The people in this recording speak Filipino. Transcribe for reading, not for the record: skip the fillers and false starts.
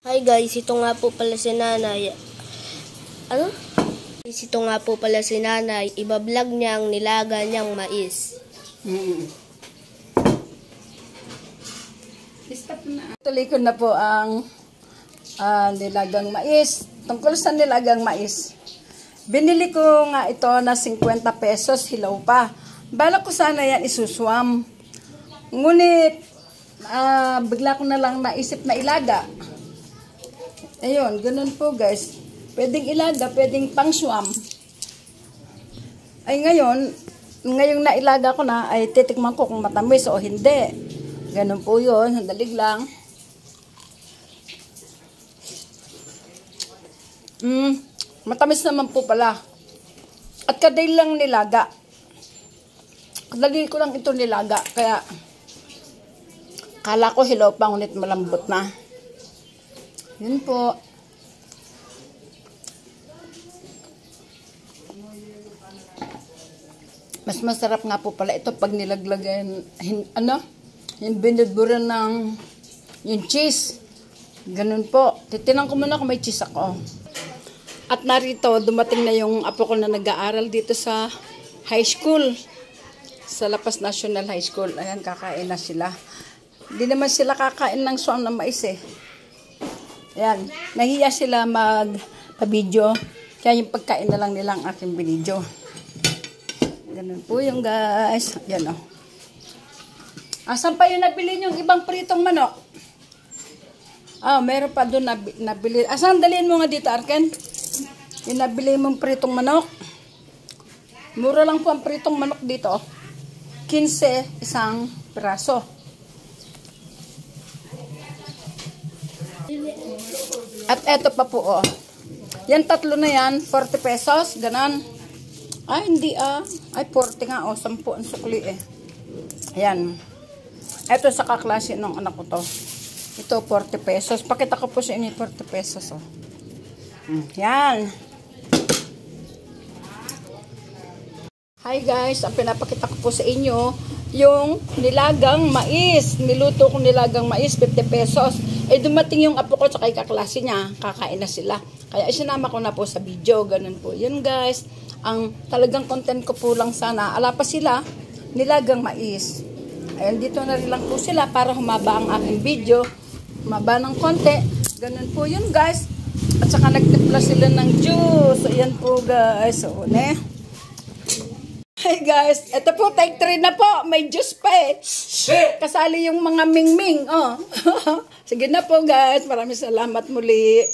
Hi guys, ito nga po pala si nanay. Ano? Ito nga po pala si nanay. Ibablog niya ang nilaga niyang mais. Stop na. Tuloy ko na po ang nilagang mais. Tungkol sa nilagang mais. Binili ko nga ito na 50 pesos, hilaw pa. Balak ko sana yan isuswam. Ngunit, bigla ko na lang naisip na ilaga. Ayun, ganun po guys. Pwedeng ilaga, pwedeng pangswam. Ay ngayong nailaga ko na, ay titikman ko kung matamis o hindi. Ganun po yun, sandalig lang. Matamis naman po pala. At kadali lang nilaga. Kadali ko lang ito nilaga. Kaya, kala ko hilaw pa, ngunit malambot na. Yun po. Mas masarap nga po pala ito pag nilaglagan, yung binudburan ng yung cheese. Ganun po. Titinan ko muna kung may cheese ako. At narito, dumating na yung apo ko na nag-aaral dito sa high school. Sa Lapas National High School. Ayan, kakain na sila. Hindi naman sila kakain ng suam na mais eh. Ayan, nahiya sila mag-video. Kaya yung pagkain na lang nilang aking binidyo. Ganun po yung guys. Ayan o. Asan pa yung nabili yung ibang pritong manok? Meron pa doon nabili. Asan dalhin mo nga dito, Arken? Yung nabili mong pritong manok. Mura lang po ang pritong manok dito. 15 isang piraso. At eto pa po, oh. Yan tatlo na yan, 40 pesos, ganon. Ay, hindi Ay, 40 nga, 10 ang sukli eh. Ayan. Eto sa kaklase ng anak ko to. Ito, 40 pesos. Pakita ko po sa inyo, 40 pesos, oh. Yan. Hi guys, ang pinapakita ko po sa inyo, yung nilagang mais. Niluto ko nilagang mais, 50 pesos. Eh, dumating yung apo ko sa kay kaklase niya. Kakain na sila. Kaya isinama ko na po sa video. Ganun po yun guys. Ang talagang content ko po lang sana. Ala pa sila, nilagang mais. Ayan, dito na rin lang po sila para humaba ang aking video. Humaba ng konti. Ganun po yun guys. At saka nagtimpla sila ng juice. Ayan po guys. So, Hey guys, ito po, take 3 na po. May juice pa eh. Kasali yung mga mingming. Oh. Sige na po guys. Maraming salamat muli.